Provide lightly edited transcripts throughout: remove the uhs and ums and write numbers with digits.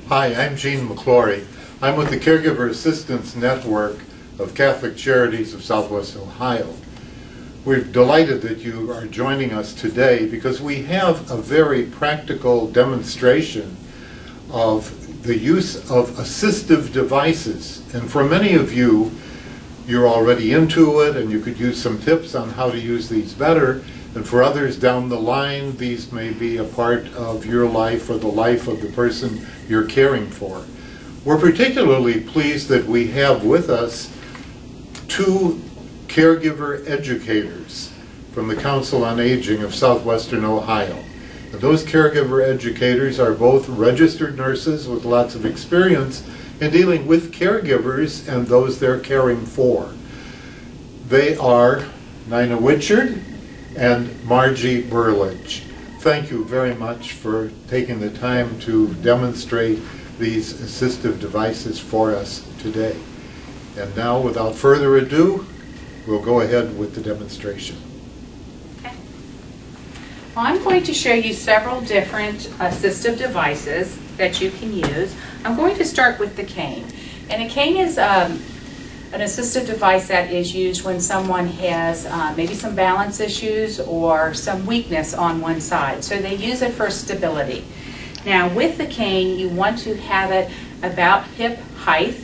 Hi, I'm Gene McClory. I'm with the Caregiver Assistance Network of Catholic Charities of Southwest Ohio. We're delighted that you are joining us today because we have a very practical demonstration of the use of assistive devices. And for many of you, you're already into it and you could use some tips on how to use these better. And for others down the line, these may be a part of your life or the life of the person you're caring for. We're particularly pleased that we have with us two caregiver educators from the Council on Aging of Southwestern Ohio. And those caregiver educators are both registered nurses with lots of experience in dealing with caregivers and those they're caring for. They are Nina Witchard and Margie Burlage. Thank you very much for taking the time to demonstrate these assistive devices for us today. And now, without further ado, we'll go ahead with the demonstration. Okay. Well, I'm going to show you several different assistive devices that you can use. I'm going to start with the cane. And a cane is an assistive device that is used when someone has maybe some balance issues or some weakness on one side. So they use it for stability. Now with the cane, you want to have it about hip height.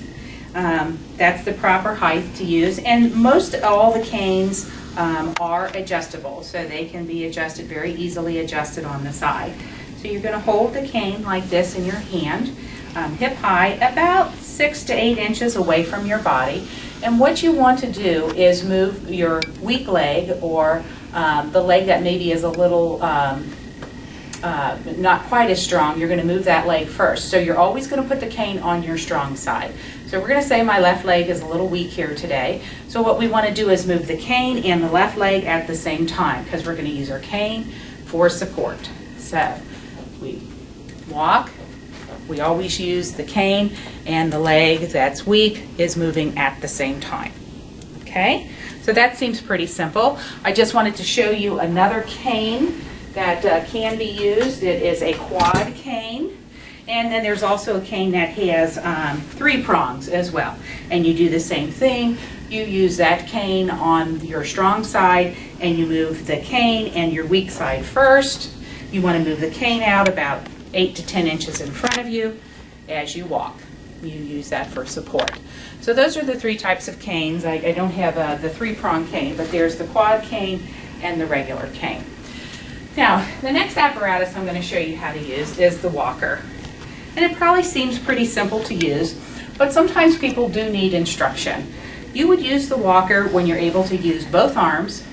That's the proper height to use. And most all the canes are adjustable, so they can be adjusted, very easily adjusted on the side. So you're going to hold the cane like this in your hand, hip high, about 6 to 8 inches away from your body. And what you want to do is move your weak leg, or the leg that maybe is a little not quite as strong. You're going to move that leg first. So you're always going to put the cane on your strong side. So we're going to say my left leg is a little weak here today. So what we want to do is move the cane and the left leg at the same time, because we're going to use our cane for support. So we walk. We always use the cane, and the leg that's weak is moving at the same time. Okay, so that seems pretty simple. I just wanted to show you another cane that can be used. It is a quad cane, and then there's also a cane that has 3 prongs as well. And you do the same thing. You use that cane on your strong side, and you move the cane and your weak side first. You want to move the cane out about 8 to 10 inches in front of you as you walk. You use that for support. So those are the 3 types of canes. I don't have the 3-prong cane, but there's the quad cane and the regular cane. Now, the next apparatus I'm going to show you how to use is the walker. And it probably seems pretty simple to use, but sometimes people do need instruction. You would use the walker when you're able to use both arms.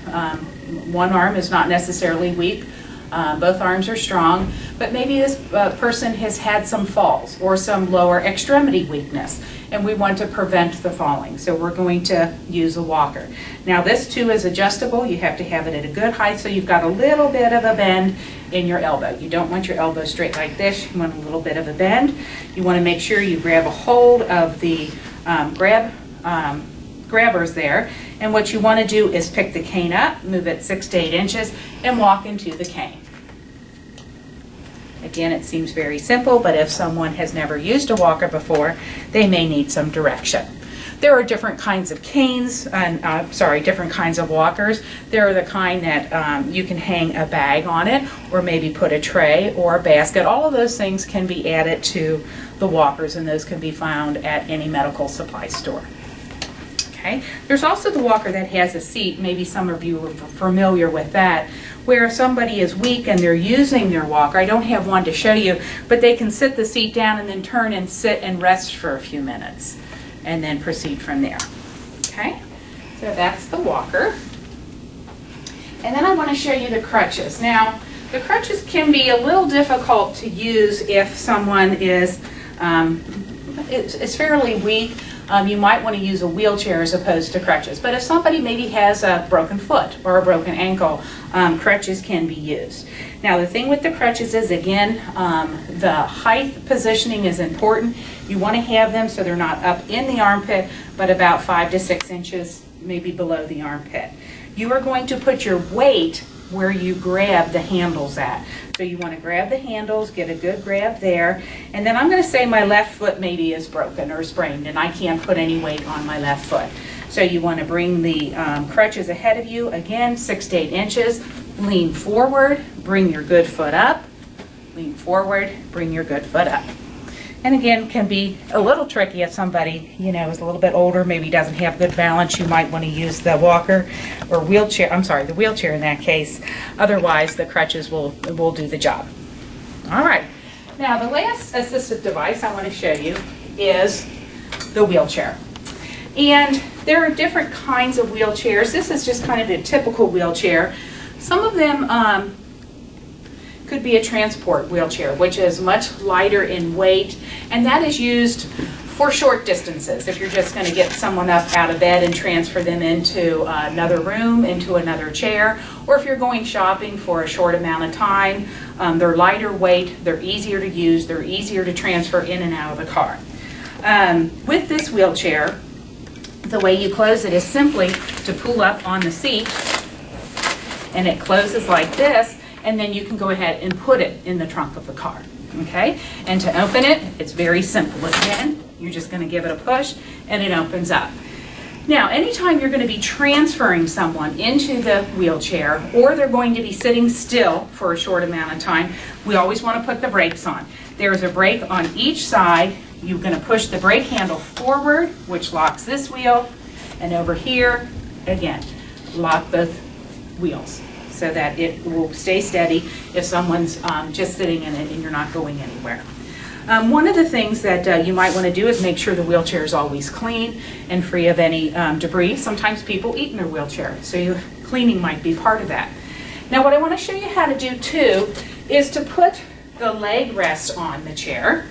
One arm is not necessarily weak. Both arms are strong, but maybe this person has had some falls or some lower extremity weakness, and we want to prevent the falling. So we're going to use a walker. Now this too is adjustable. You have to have it at a good height, so you've got a little bit of a bend in your elbow. You don't want your elbow straight like this. You want a little bit of a bend. You want to make sure you grab a hold of the grabbers there, and what you want to do is pick the cane up, move it 6 to 8 inches, and walk into the cane. Again, it seems very simple, but if someone has never used a walker before, they may need some direction. There are different kinds of canes, and different kinds of walkers. There are the kind that you can hang a bag on it, or maybe put a tray or a basket. All of those things can be added to the walkers, and those can be found at any medical supply store. Okay. There's also the walker that has a seat. Maybe some of you are familiar with that, where if somebody is weak and they're using their walker, I don't have one to show you, but they can sit the seat down and then turn and sit and rest for a few minutes and then proceed from there. Okay, so that's the walker. And then I want to show you the crutches. Now, the crutches can be a little difficult to use if someone is fairly weak. You might want to use a wheelchair as opposed to crutches. But if somebody maybe has a broken foot or a broken ankle, crutches can be used. Now the thing with the crutches is, again, the height positioning is important. You want to have them so they're not up in the armpit, but about 5 to 6 inches maybe below the armpit. You are going to put your weight where you grab the handles at. So you want to grab the handles, get a good grab there, and then I'm going to say my left foot maybe is broken or sprained and I can't put any weight on my left foot. So you want to bring the crutches ahead of you, again 6 to 8 inches, lean forward, bring your good foot up, lean forward, bring your good foot up. And again, can be a little tricky if somebody, you know, is a little bit older, maybe doesn't have good balance. You might want to use the walker or wheelchair, I'm sorry, the wheelchair in that case. Otherwise, the crutches will do the job. All right. Now, the last assistive device I want to show you is the wheelchair. And there are different kinds of wheelchairs. This is just kind of a typical wheelchair. Some of them could be a transport wheelchair, which is much lighter in weight, and that is used for short distances. If you're just going to get someone up out of bed and transfer them into another room, into another chair, or if you're going shopping for a short amount of time, they're lighter weight, they're easier to use, they're easier to transfer in and out of the car. With this wheelchair, the way you close it is simply to pull up on the seat, and it closes like this, and then you can go ahead and put it in the trunk of the car, okay? And to open it, it's very simple. Again, you're just going to give it a push, and it opens up. Now, anytime you're going to be transferring someone into the wheelchair, or they're going to be sitting still for a short amount of time, we always want to put the brakes on. There's a brake on each side. You're going to push the brake handle forward, which locks this wheel, and over here, again, lock both wheels, so that it will stay steady if someone's just sitting in it and you're not going anywhere. One of the things that you might want to do is make sure the wheelchair is always clean and free of any debris. Sometimes people eat in their wheelchair, so cleaning might be part of that. Now, what I want to show you how to do too is to put the leg rest on the chair,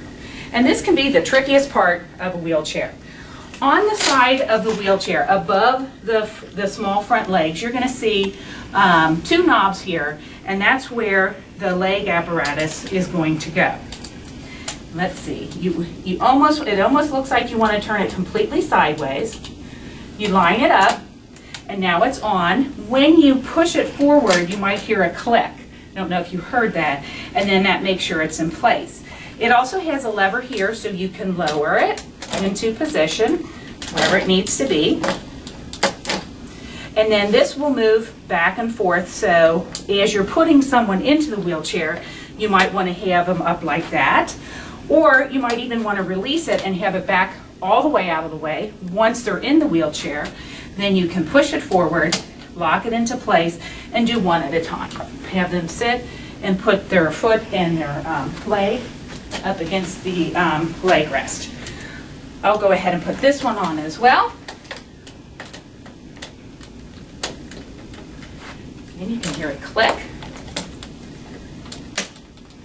and this can be the trickiest part of a wheelchair. On the side of the wheelchair, above the small front legs, you're going to see 2 knobs here, and that's where the leg apparatus is going to go. Let's see. It almost looks like you want to turn it completely sideways. You line it up, and now it's on. When you push it forward, you might hear a click. I don't know if you heard that, and then that makes sure it's in place. It also has a lever here, so you can lower it into position, wherever it needs to be. And then this will move back and forth, so as you're putting someone into the wheelchair, you might want to have them up like that. Or you might even want to release it and have it back all the way out of the way. Once they're in the wheelchair, then you can push it forward, lock it into place, and do one at a time. Have them sit and put their foot and their leg up against the leg rest. I'll go ahead and put this one on as well. And you can hear it click.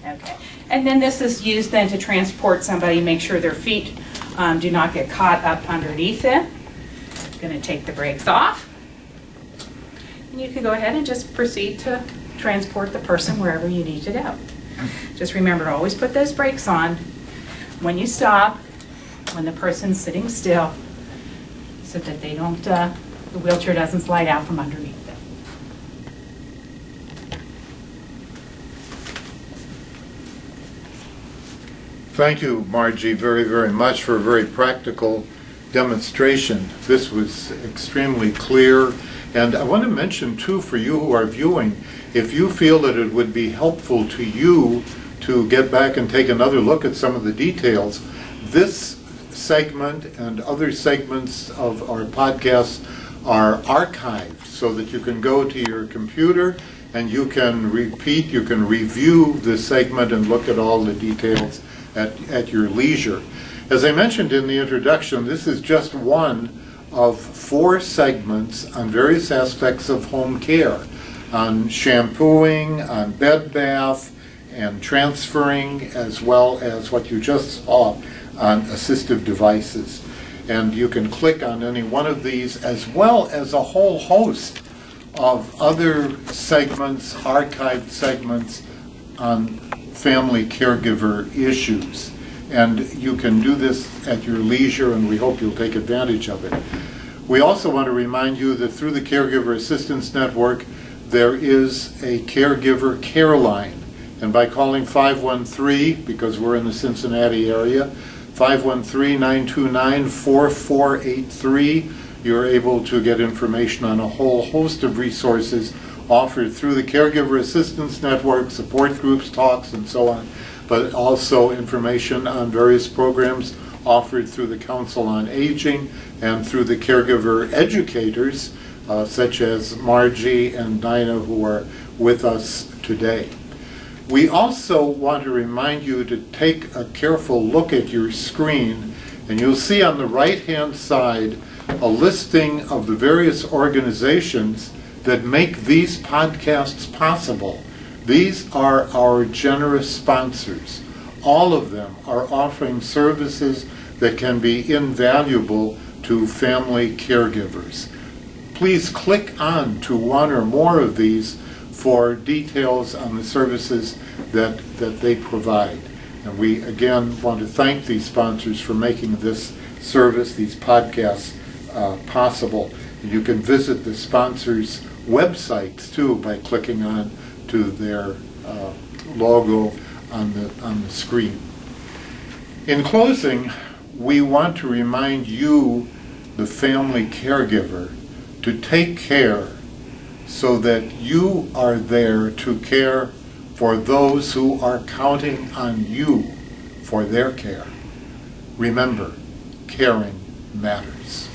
Okay. And then this is used then to transport somebody, make sure their feet do not get caught up underneath it. I'm going to take the brakes off. And you can go ahead and just proceed to transport the person wherever you need to go. Just remember to always put those brakes on when you stop, when the person's sitting still, so that they don't, the wheelchair doesn't slide out from underneath them. Thank you, Margie, very, very much for a very practical demonstration. This was extremely clear. And I want to mention, too, for you who are viewing, if you feel that it would be helpful to you to get back and take another look at some of the details, this segment and other segments of our podcast are archived so that you can go to your computer and you can repeat, you can review this segment and look at all the details at your leisure. As I mentioned in the introduction, this is just one of 4 segments on various aspects of home care, on shampooing, on bed bath, and transferring, as well as what you just saw on assistive devices. And you can click on any one of these, as well as a whole host of other segments, archived segments on family caregiver issues. And you can do this at your leisure, and we hope you'll take advantage of it. We also want to remind you that through the Caregiver Assistance Network, there is a caregiver care line. And by calling 513, because we're in the Cincinnati area, 513-929-4483, you're able to get information on a whole host of resources offered through the Caregiver Assistance Network, support groups, talks, and so on, but also information on various programs offered through the Council on Aging and through the caregiver educators, such as Margie and Dinah, who are with us today. We also want to remind you to take a careful look at your screen, and you'll see on the right-hand side a listing of the various organizations that make these podcasts possible. These are our generous sponsors. All of them are offering services that can be invaluable to family caregivers. Please click on to one or more of these for details on the services that they provide. And we again want to thank these sponsors for making this service, these podcasts, possible. And you can visit the sponsors' websites too by clicking on to their logo on the screen. In closing, we want to remind you, the family caregiver, to take care so that you are there to care for those who are counting on you for their care. Remember, caring matters.